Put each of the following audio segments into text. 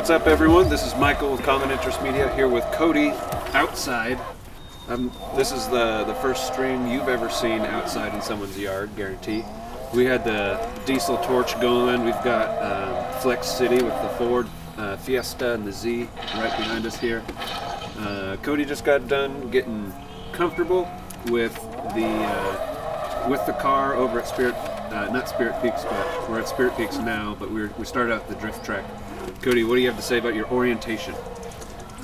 What's up, everyone? This is Michael with Common Interest Media here with Cody outside. This is the first stream you've ever seen outside in someone's yard, guarantee. We had the diesel torch going. We've got Flex City with the Ford Fiesta and the Z right behind us here. Cody just got done getting comfortable with the car over at not Spirit Peaks, but we're at Spirit Peaks now. But we started out the drift track. Cody, what do you have to say about your orientation?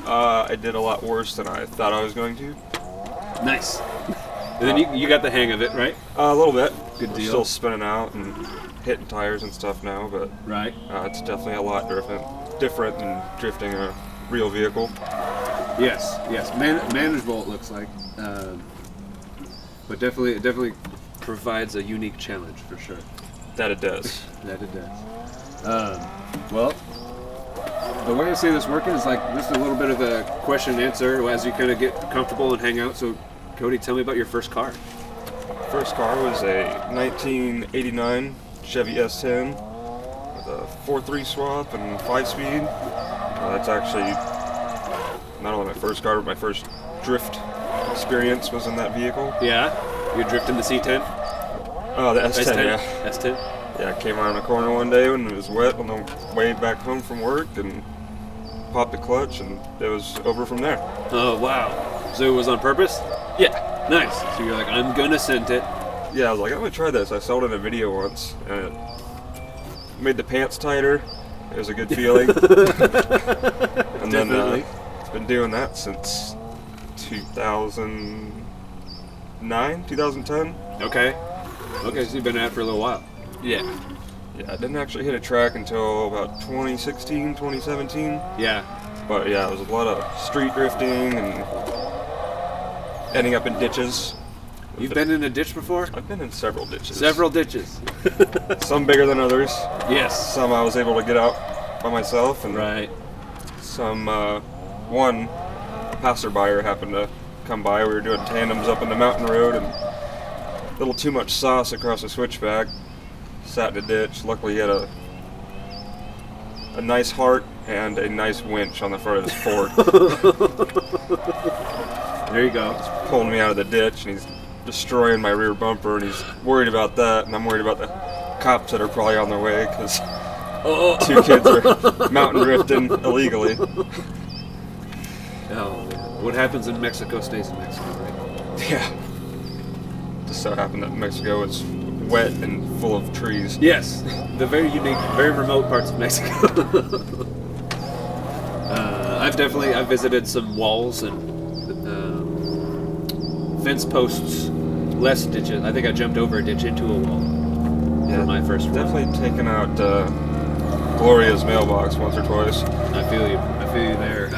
I did a lot worse than I thought I was going to. Nice. And then you got the hang of it, right? A little bit. Good deal. Still spinning out and hitting tires and stuff now, but right. It's definitely a lot different than drifting a real vehicle. Yes. Manageable, it looks like, but it definitely provides a unique challenge for sure. That it does. That it does. Well, the way I see this working is like just a little bit of a question and answer as you kind of get comfortable and hang out. So, Cody, tell me about your first car. First car was a 1989 Chevy S10 with a 4.3 swap and 5-speed. That's actually not only my first car, but my first drift experience was in that vehicle. Yeah? You drifting the C10? Oh, the S10, yeah. S10? Yeah, I came around a corner one day when it was wet on the way back home from work and popped the clutch and it was over from there. Oh, wow. So it was on purpose? Yeah. Nice. So you're like, I'm gonna send it. Yeah, I was like, I'm gonna try this. I saw it in a video once and it made the pants tighter. It was a good feeling. And then it's been doing that since 2009, 2010. Okay, so you've been at it for a little while. Yeah, I didn't actually hit a track until about 2016, 2017. Yeah. But yeah, it was a lot of street drifting and ending up in ditches. You've been in a ditch before? I've been in several ditches. Some bigger than others. Yes. Some I was able to get out by myself, and right. Some one passerby happened to come by. We were doing tandems up in the mountain road, and a little too much sauce across the switchback. Sat in a ditch. Luckily, he had a nice heart and a nice winch on the front of his Ford. There you go. He's pulling me out of the ditch, and he's destroying my rear bumper, and he's worried about that, and I'm worried about the cops that are probably on their way, because two kids are mountain drifting illegally. Oh, what happens in Mexico stays in Mexico, right? Yeah. Just so happened that Mexico is wet and full of trees. Yes, the very unique, very remote parts of Mexico. I've visited some walls and fence posts, less ditches. I think I jumped over a ditch into a wall for my first one. Definitely taken out Gloria's mailbox once or twice. I feel you there.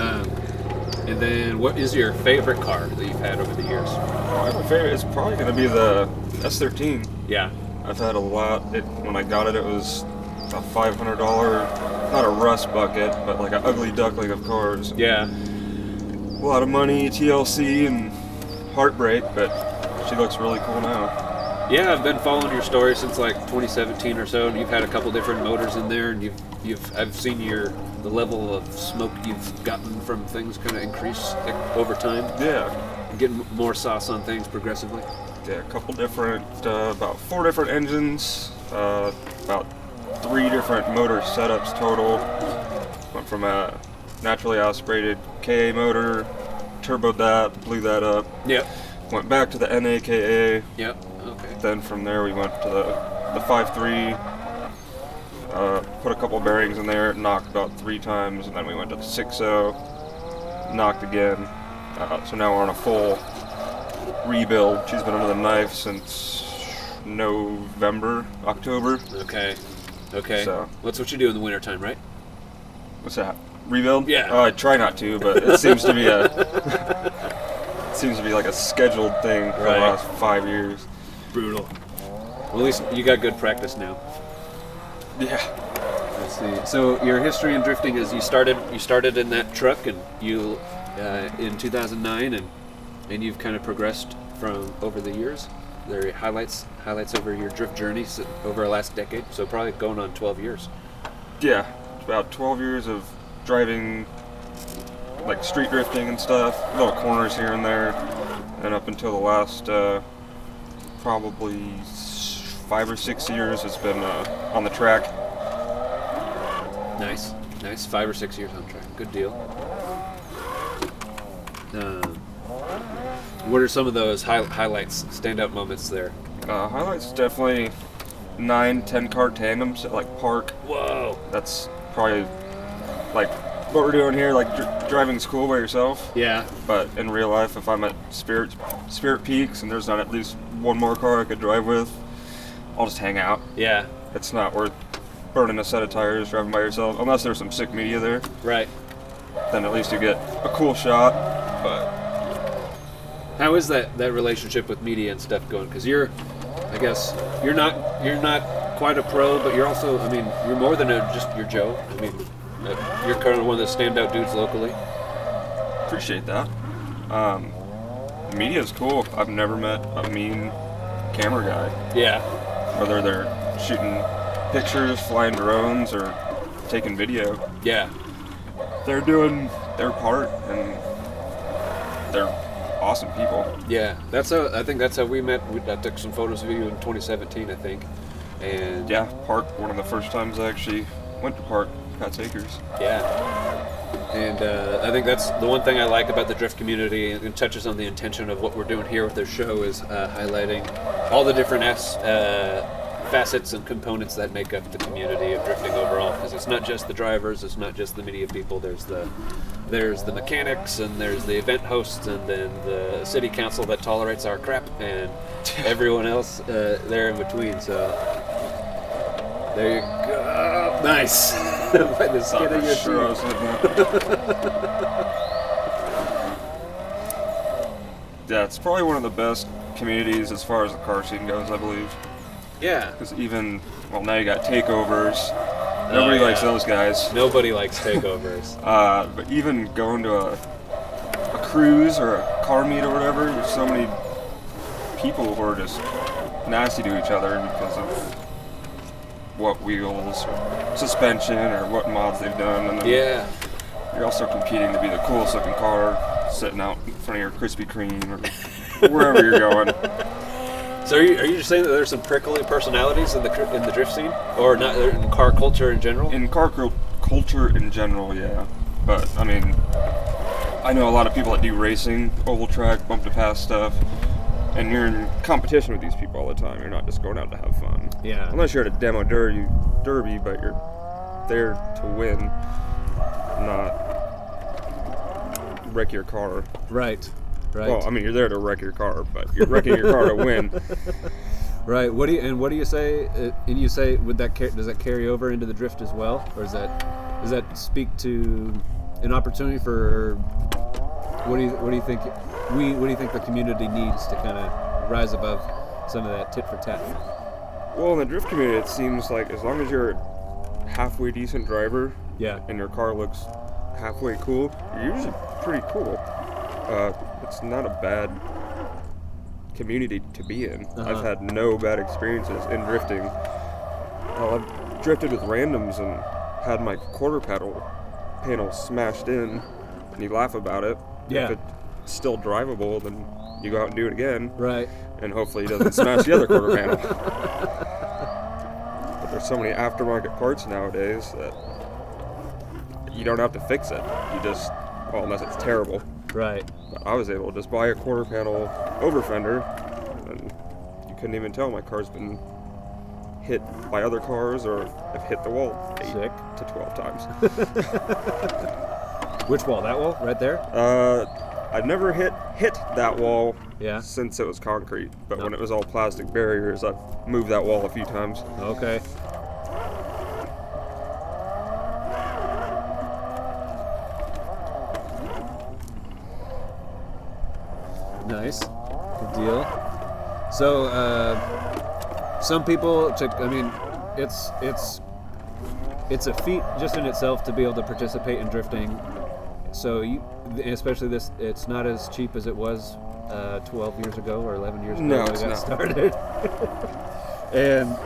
And then, what is your favorite car that you've had over the years? My favorite is probably going to be the S13. Yeah. I've had a lot. When I got it, it was a $500, not a rust bucket, but like an ugly duckling of cars. Yeah. A lot of money, TLC, and heartbreak, but she looks really cool now. Yeah, I've been following your story since like 2017 or so, and you've had a couple different motors in there, and I've seen the level of smoke you've gotten from things kind of increase over time. Yeah. Getting more sauce on things progressively. Yeah, a couple different, about 4 different engines, about 3 different motor setups total. Went from a naturally aspirated KA motor, turboed that, blew that up. Yep. Went back to the NAKA. Yep. Okay. Then from there we went to the 5.3. Put a couple bearings in there, knocked about 3 times, and then we went to the 6.0, knocked again. So now we're on a full rebuild. She's been under the knife since October. Okay. So That's what you do in the wintertime, right? what's that? Rebuild? Yeah. I try not to, but it seems to be like a scheduled thing for the last 5 years. Brutal. Well, at least you got good practice now. Yeah. Let's see. So your history in drifting is you started in that truck, and you in 2009, and you've kind of progressed from over the years. There are highlights over your drift journey over the last decade. So probably going on 12 years. Yeah, about 12 years of driving, like street drifting and stuff, little corners here and there, and up until the last probably 5 or 6 years, it's been on the track. Nice. 5 or 6 years on track. Good deal. What are some of those highlights, standout moments there? Highlights definitely 9-10 car tandems at like Park. Whoa. That's probably like what we're doing here, like driving school by yourself. Yeah. But in real life, if I'm at Spirit Peaks and there's not at least one more car I could drive with, I'll just hang out. Yeah. It's not worth burning a set of tires driving by yourself, unless there's some sick media there. Right. Then at least you get a cool shot. But how is that relationship with media and stuff going? Because you're not quite a pro, but you're also, I mean, you're more than just your Joe. I mean, you're kind of one of the standout dudes locally. Appreciate that. Media's cool. I've never met a mean camera guy. Yeah. Whether they're shooting pictures, flying drones, or taking video. Yeah. They're doing their part, and they're awesome people. Yeah. I think that's how we met. I took some photos of you in 2017, I think. And yeah, Park, one of the first times I actually went to Park, Pat's Acres. Yeah. And I think that's the one thing I like about the drift community, and it touches on the intention of what we're doing here with their show, is highlighting all the different facets and components that make up the community of drifting overall. Because it's not just the drivers, it's not just the media people. There's the mechanics, and there's the event hosts, and then the city council that tolerates our crap, and everyone else there in between. So there you go. Nice. By the skin of your teeth. Yeah, it's probably one of the best communities as far as the car scene goes, I believe. Yeah. Because now you got takeovers. Nobody likes those guys. Nobody likes takeovers. But even going to a cruise or a car meet or whatever, there's so many people who are just nasty to each other because of what wheels or suspension or what mods they've done. And then you're also competing to be the coolest looking car sitting out in front of your Krispy Kreme or wherever you're going. So are you just saying that there's some prickly personalities in the drift scene, or not in car culture in general? In car culture in general, yeah. But I mean, I know a lot of people that do racing, oval track, bump to pass stuff, and you're in competition with these people all the time. You're not just going out to have fun. Yeah. Unless you're at a demo derby, but you're there to win, not wreck your car. Right. Well, I mean, you're there to wreck your car, but you're wrecking your car to win. Right. What do you say? And you say, does that carry over into the drift as well, or does that speak to an opportunity for what do you think the community needs to kind of rise above some of that tit for tat? Well, in the drift community, it seems like as long as you're a halfway decent driver, and your car looks halfway cool, you're usually pretty cool. It's not a bad community to be in. I've had no bad experiences in drifting. I've drifted with randoms and had my quarter panel smashed in, and you laugh about it. Yeah. If it's still drivable, then you go out and do it again. Right. And hopefully it doesn't smash the other quarter panel. But there's so many aftermarket parts nowadays that you don't have to fix it. You just, unless it's terrible. Right. But I was able to just buy a quarter panel over fender, and you couldn't even tell my car's been hit by other cars or have hit the wall 8 to 12 times. Which wall? That wall? Right there? I've never hit that wall since it was concrete, but when it was all plastic barriers, I've moved that wall a few times. Okay. Nice. Good deal. So, some people, it's a feat just in itself to be able to participate in drifting. So, especially this, it's not as cheap as it was 12 years ago or 11 years ago when we got not. started. And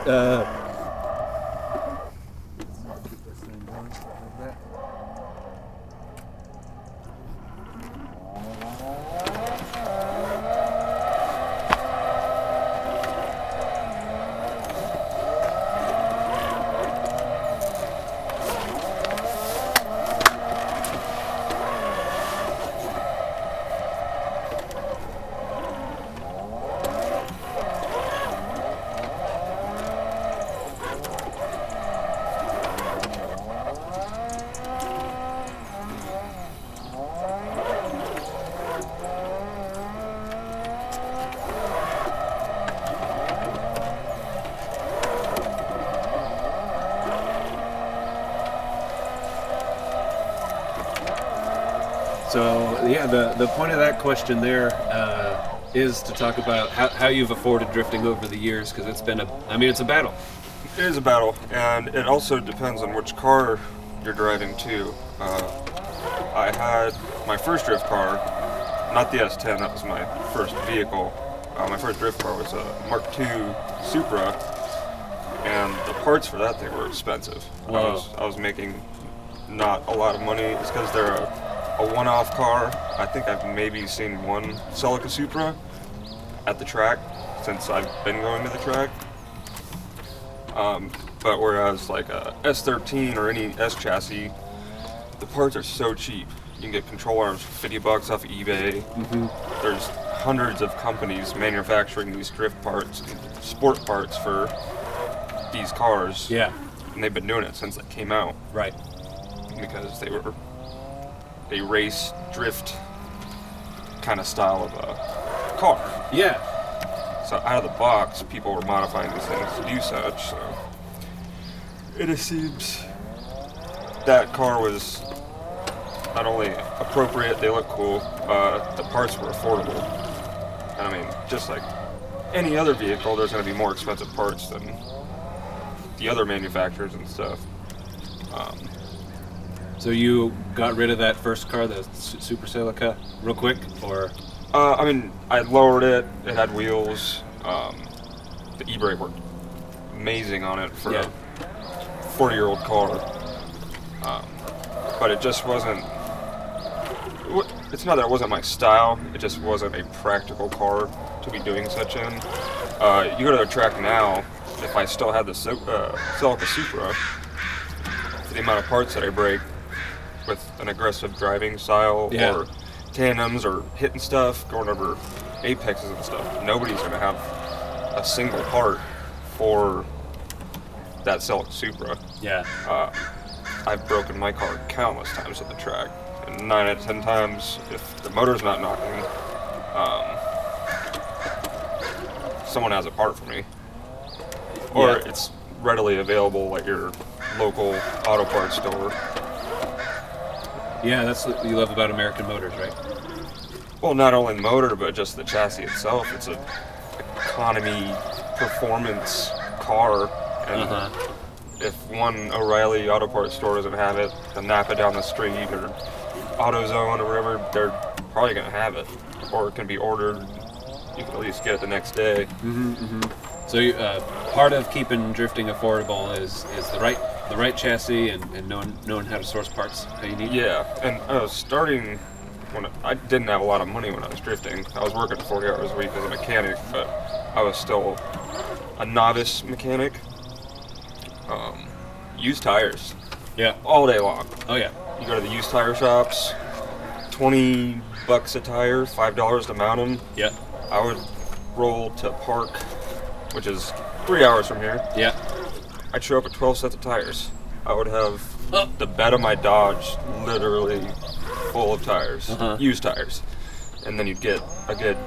So yeah, the point of that question there is to talk about how you've afforded drifting over the years, because it's been it's a battle. It is a battle, and it also depends on which car you're driving too. I had my first drift car, not the S10, that was my first vehicle. My first drift car was a Mark II Supra, and the parts for that thing were expensive. Wow. I was making not a lot of money. It's because they're a one-off car. I think I've maybe seen one Celica Supra at the track since I've been going to the track. But whereas like a S13 or any S chassis, the parts are so cheap. You can get control arms for $50 off eBay. Mm-hmm. There's hundreds of companies manufacturing these drift parts, sport parts for these cars. Yeah. And they've been doing it since they came out. Right. Because they were a race drift kind of style of a car. Yeah. So out of the box, people were modifying these things to do such. So it just seems that car was not only appropriate, they look cool, the parts were affordable. And I mean, just like any other vehicle, there's going to be more expensive parts than the other manufacturers and stuff. So you got rid of that first car, the Super Celica, real quick, or? I mean, I lowered it. It had wheels. The e-brake worked amazing on it for a 40-year-old car. But it just wasn't. It's not that it wasn't my style. It just wasn't a practical car to be doing such in. You go to the track now. If I still had the Celica Supra, for the amount of parts that I break with an aggressive driving style or tandems or hitting stuff, going over apexes and stuff, nobody's going to have a single part for that Celica Supra. Yeah. I've broken my car countless times at the track, and 9 out of 10 times, if the motor's not knocking, someone has a part for me. Or it's readily available at your local auto parts store. Yeah, that's what you love about American Motors, right? Well, not only the motor, but just the chassis itself. It's an economy performance car, and if one O'Reilly Auto Parts store doesn't have it, the Napa down the street or AutoZone or whatever, they're probably going to have it, or it can be ordered. You can at least get it the next day. So part of keeping drifting affordable is the right chassis and knowing how to source parts how you need. Yeah, and I was starting when I didn't have a lot of money when I was drifting. I was working 40 hours a week as a mechanic, but I was still a novice mechanic. Used tires. Yeah. All day long. Oh yeah. You go to the used tire shops, $20 a tire, $5 to mount them. Yeah. I would roll to Park, which is 3 hours from here. Yeah. I'd show up with 12 sets of tires. I would have the bed of my Dodge literally full of tires, used tires. And then you'd get a good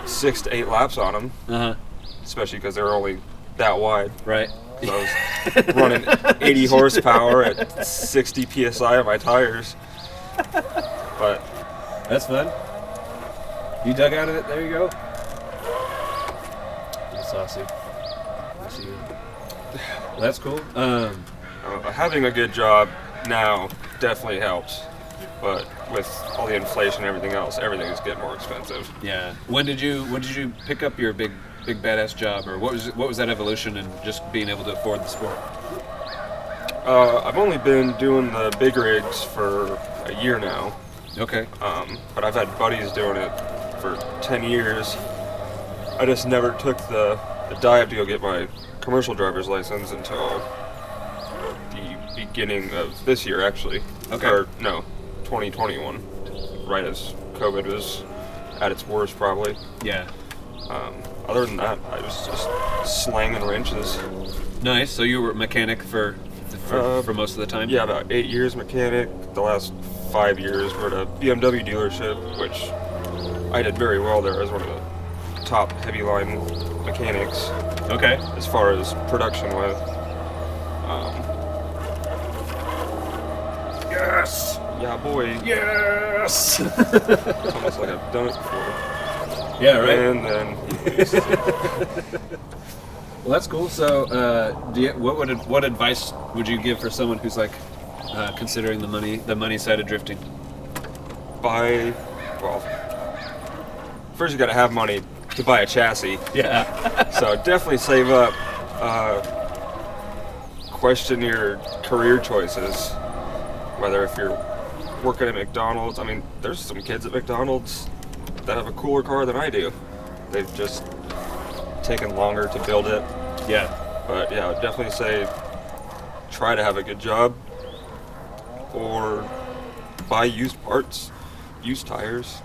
6 to 8 laps on them, especially because they were only that wide. Right. So I was running 80 horsepower at 60 PSI on my tires. But that's fun. You dug out of it, there you go. Saucy. I see you. That's cool. Having a good job now definitely helps, but with all the inflation and everything else, everything is getting more expensive. Yeah. When did you pick up your big badass job, or what was that evolution in just being able to afford the sport? I've only been doing the big rigs for a year now. Okay. But I've had buddies doing it for 10 years. I just never took the dive to go get my commercial driver's license until the beginning of this year, actually. Okay. Or, no, 2021, right as COVID was at its worst, probably. Yeah. Other than that, I was just slanging wrenches. Nice. So you were a mechanic for most of the time? Yeah, about 8 years mechanic. The last 5 years were at a BMW dealership, which I did very well there as one of the top heavy line mechanics. Okay. As far as production went. Yes. yeah, boy. Yes. It's almost like I've done it before. Yeah, right. And then you lose. Well, that's cool. So, what advice would you give for someone who's like considering the money side of drifting? Well, first you got to have money to buy a chassis. Yeah. So definitely save up. Question your career choices. Whether if you're working at McDonald's, I mean, there's some kids at McDonald's that have a cooler car than I do. They've just taken longer to build it. Yeah. But yeah, I would definitely say try to have a good job or buy used parts, used tires.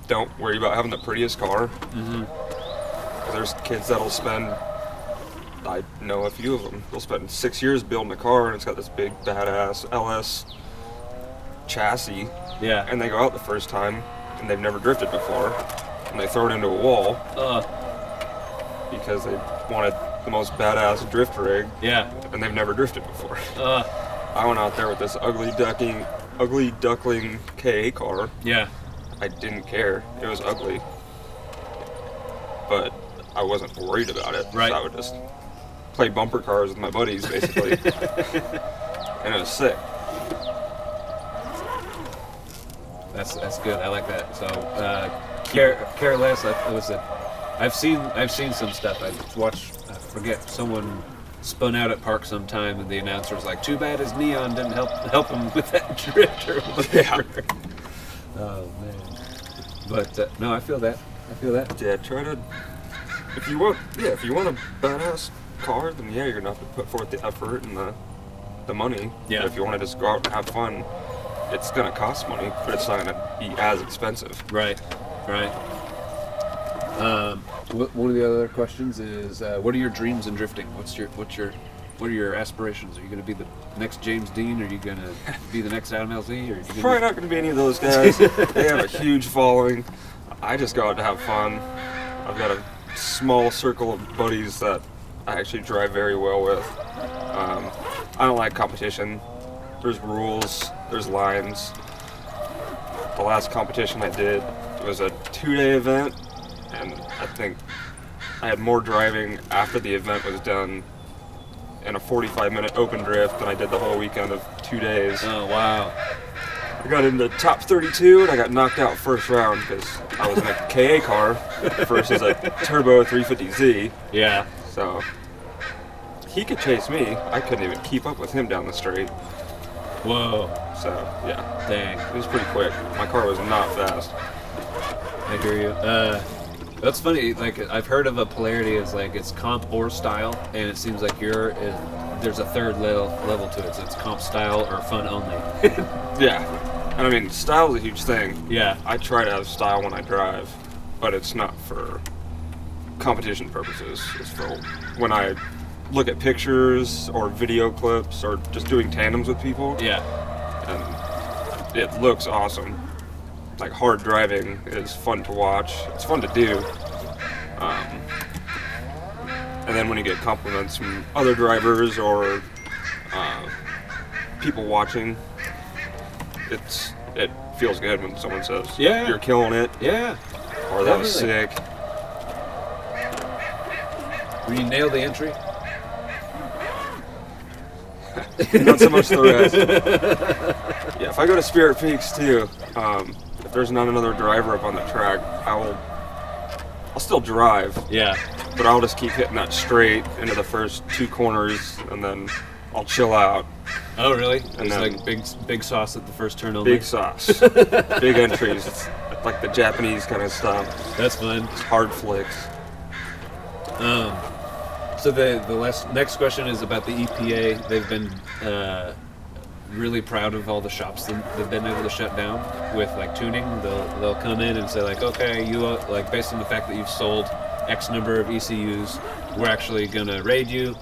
Don't worry about having the prettiest car. Mm-hmm. There's kids that'll spend, I know a few of them, they'll spend 6 years building a car and it's got this big badass LS chassis. Yeah. And they go out the first time and they've never drifted before and they throw it into a wall because they wanted the most badass drift rig. Yeah. And they've never drifted before. I went out there with this ugly duckling KA car. Yeah. I didn't care. It was ugly. But I wasn't worried about it. Right. So I would just play bumper cars with my buddies, basically. And it was sick. That's good. I like that. So, care less. I've seen some stuff. I watched. I forget, someone spun out at park sometime, and the announcer was like, "Too bad his neon didn't help him with that drift." Or whatever. Yeah. Oh man. But no, I feel that. Yeah, try to. If you want a badass car, then yeah, you're gonna have to put forth the effort and the money. Yeah. But if you want to just go out and have fun, it's gonna cost money, but it's not gonna be as expensive. Right. One of the other questions is, what are your dreams in drifting? What are your aspirations? Are you going to be the next James Dean? Are you going to be the next Adam LZ? Or are you Probably not going to be any of those guys. They have a huge following. I just go out to have fun. I've got a small circle of buddies that I actually drive very well with. I don't like competition. There's rules, there's lines. The last competition I did was a 2-day event, and I think I had more driving after the event was done in a 45-minute open drift than I did the whole weekend of 2 days. Oh, wow. I got into top 32 and I got knocked out first round because I was in a KA car versus a turbo 350Z. Yeah. So he could chase me. I couldn't even keep up with him down the straight. Whoa. So yeah. Dang. It was pretty quick. My car was not fast. I hear you. That's funny. Like, I've heard of a polarity as like it's comp or style, and it seems like there's a third level to it. So it's comp style or fun only. Yeah. And I mean, style is a huge thing. Yeah. I try to have style when I drive, but it's not for competition purposes. It's for when I look at pictures or video clips or just doing tandems with people. Yeah. And it looks awesome. Like, hard driving is fun to watch. It's fun to do. And then when you get compliments from other drivers or people watching, it feels good when someone says, Yeah. you're killing it, Yeah. or that was Definitely. sick. When you nail the entry. Not so much the rest. Yeah, if I go to Spirit Peaks too, if there's not another driver up on the track, I'll still drive. Yeah. But I'll just keep hitting that straight into the first 2 corners, and then I'll chill out. Oh, really? And It's then- like big sauce at the first turn only. Big sauce, big entries. It's like the Japanese kind of stuff. That's fun. It's hard flicks. So the next question is about the EPA. They've been really proud of all the shops that they've been able to shut down with like tuning. They'll come in and say like, okay, you like based on the fact that you've sold X number of ECUs, we're actually gonna raid you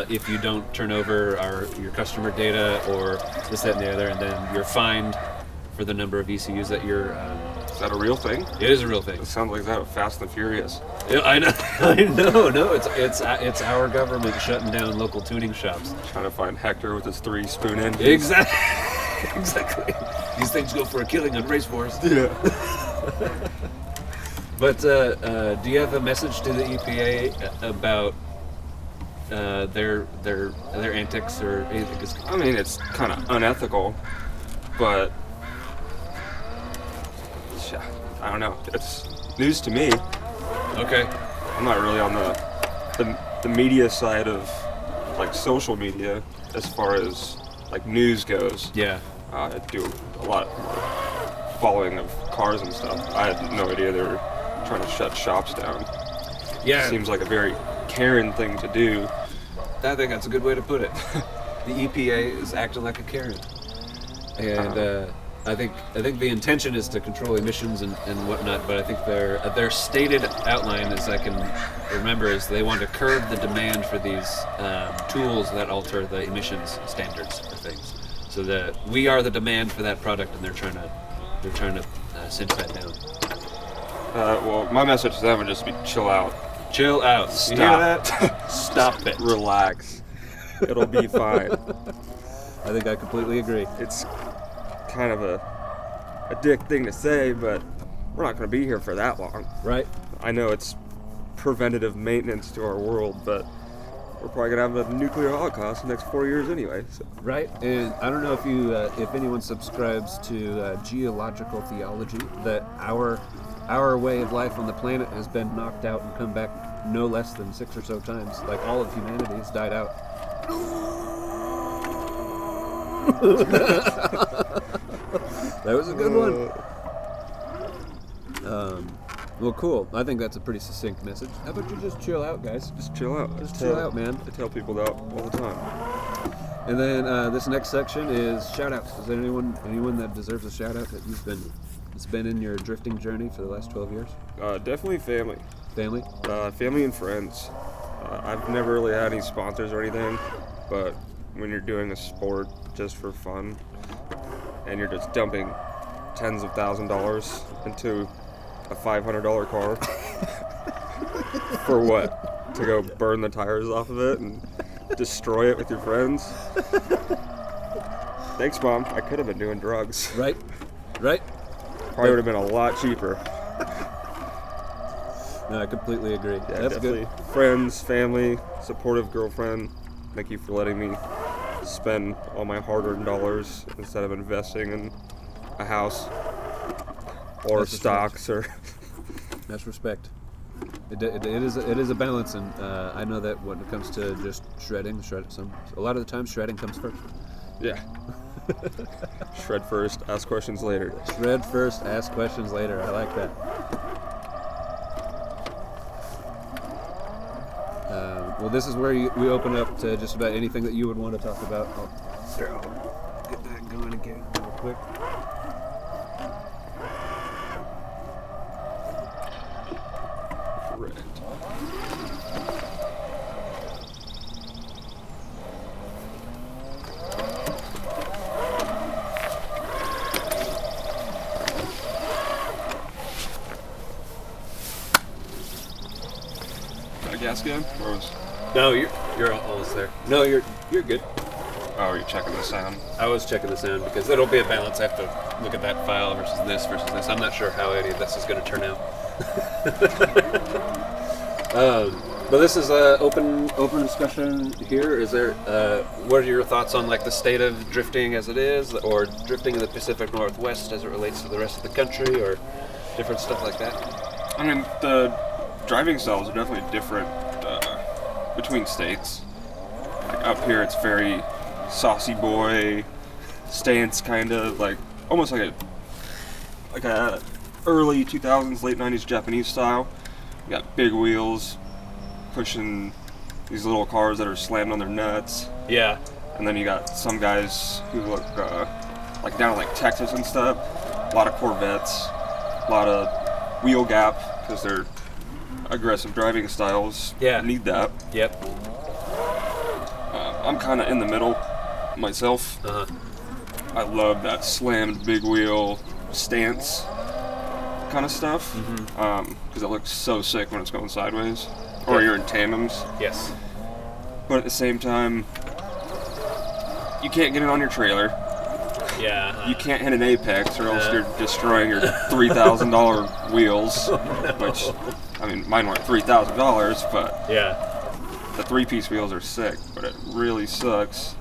if you don't turn over your customer data or this, that, and the other, and then you're fined for the number of ECUs that you're. Is that a real thing? It is a real thing. It sounds like that Fast and Furious. Yeah, I know. I know. No, it's our government shutting down local tuning shops. Trying to find Hector with his 3 spoon engines. Exactly. Exactly. These things go for a killing on race wars. Yeah. But do you have a message to the EPA about their antics or anything? 'Cause I mean, it's kind of unethical, but I don't know. It's news to me. okay. I'm not really on the media side of like social media as far as like news goes. Yeah. I do a lot following of cars and stuff. I had no idea they were trying to shut shops down. Yeah. Seems like a very Karen thing to do. I think that's a good way to put it. The EPA is acting like a Karen, and I think the intention is to control emissions and whatnot. But I think their stated outline, as I can remember, is they want to curb the demand for these tools that alter the emissions standards for things. So that we are the demand for that product, and they're trying to cinch that down. Well, my message to them would just be chill out. Chill out. Stop. You hear that? Stop it. Relax. It'll be fine. I think I completely agree. It's kind of a dick thing to say, but we're not going to be here for that long. Right? I know it's preventative maintenance to our world, but we're probably going to have a nuclear holocaust in the next 4 years anyway. So. Right, and I don't know if you, if anyone subscribes to geological theology, that our way of life on the planet has been knocked out and come back no less than 6 or so times. Like all of humanity has died out. That was a good one. Well, cool. I think that's a pretty succinct message. How about you just chill out, guys? Just chill out. Just chill out, man. I tell people that all the time. And then this next section is shoutouts. Is there anyone that deserves a shout out that it's been in your drifting journey for the last 12 years? Definitely family. Family? Family and friends. I've never really had any sponsors or anything, but when you're doing a sport just for fun and you're just dumping tens of $1,000s into a $500 car for what? To go burn the tires off of it and destroy it with your friends? Thanks, Mom. I could have been doing drugs. Right. Probably would have been a lot cheaper. No, I completely agree. Yeah, That's definitely. good. Friends, family, supportive girlfriend. Thank you for letting me spend all my hard-earned dollars instead of investing in a house or That's stocks or. That's respect. It is a balance, and I know that when it comes to just shredding, a lot of the time shredding comes first. Yeah. Shred first, ask questions later. Shred first, ask questions later. I like that. Well, this is where we open up to just about anything that you would want to talk about. I'll get that going again real quick. Gas gun? Or was... No, you're almost there. No, you're good. Oh, you're checking the sound? I was checking the sound because it'll be a balance. I have to look at that file versus this. I'm not sure how any of this is going to turn out. But this is an open discussion here. Is there? What are your thoughts on like the state of drifting as it is, or drifting in the Pacific Northwest as it relates to the rest of the country, or different stuff like that? I mean, the driving styles are definitely different between states. Like up here, it's very saucy boy stance, kind of like almost like a early 2000s, late 90s Japanese style. You got big wheels, pushing these little cars that are slammed on their nuts. Yeah. And then you got some guys who look like down in like Texas and stuff. A lot of Corvettes, a lot of wheel gap because they're aggressive driving styles. Yeah. Need that. Yep. I'm kind of in the middle myself. Uh-huh. I love that slammed big wheel stance kind of stuff because it looks so sick when it's going sideways or you're in tandems. Yes. But at the same time, you can't get it on your trailer. Yeah. You can't hit an apex, or else you're destroying your $3,000 wheels. Which, I mean, mine weren't $3,000, but the 3-piece wheels are sick. But it really sucks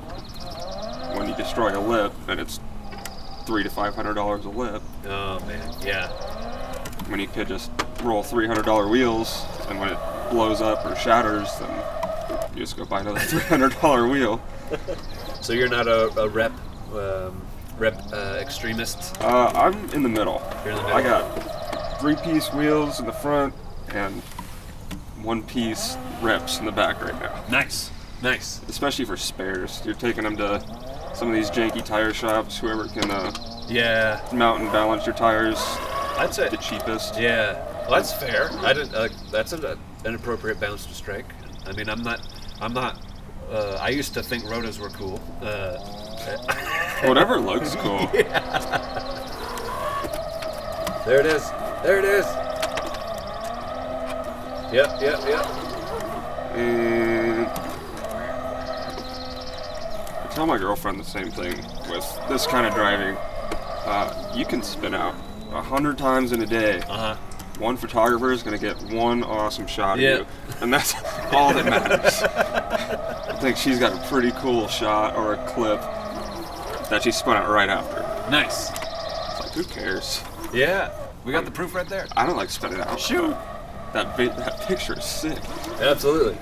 when you destroy a lip, and it's $300 to $500 a lip. Oh man, yeah. When you could just roll $300 wheels, and when it blows up or shatters, then you just go buy another $300 wheel. So you're not a rep extremist? I'm in the middle. You're in the middle. I got 3-piece wheels in the front and 1-piece reps in the back right now. Nice. Especially for spares. You're taking them to some of these janky tire shops, whoever can mount and balance your tires. I'd say the cheapest. Yeah, well, that's fair. I didn't. That's an appropriate balance to strike. I mean, I'm not. I used to think rotas were cool. Whatever looks cool. Yeah. There it is. Yep. And I tell my girlfriend the same thing with this kind of driving. You can spin out 100 times in a day. One photographer is going to get one awesome shot of you, and that's all that matters. I think she's got a pretty cool shot or a clip that she spun out right after. Nice. It's like, who cares? Yeah, we got the proof right there. I don't like spinning out. Shoot. That picture is sick. Absolutely.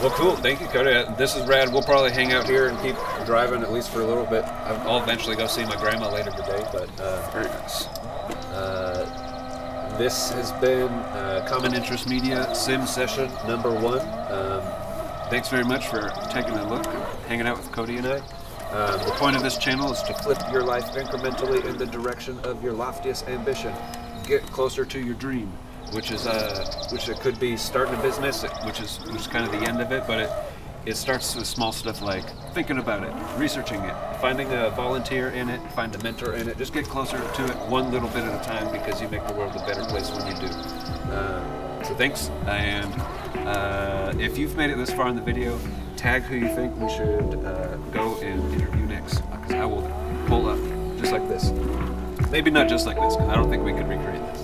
Well, cool. Thank you, Cody. This is rad. We'll probably hang out here and keep driving at least for a little bit. I'll eventually go see my grandma later today. But very nice. This has been Common Interest Media Sim Session number 1. Thanks very much for taking a look and hanging out with Cody and I. The point of this channel is to flip your life incrementally in the direction of your loftiest ambition. Get closer to your dream. Which it could be starting a business, which is kind of the end of it, but it starts with small stuff like thinking about it, researching it, finding a volunteer in it, find a mentor in it. Just get closer to it one little bit at a time, because you make the world a better place when you do. So thanks, and if you've made it this far in the video, tag who you think we should go and interview next, because I will pull up just like this. Maybe not just like this, because I don't think we could recreate this.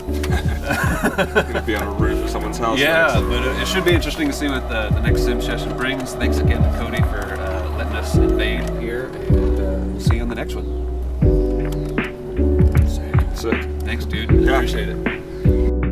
Gonna be on a roof of someone's house. Yeah, but it should be interesting to see what the next sim session brings. Thanks again to Cody for letting us invade here, and we'll see you on the next one. Sick. Thanks, dude. Appreciate it.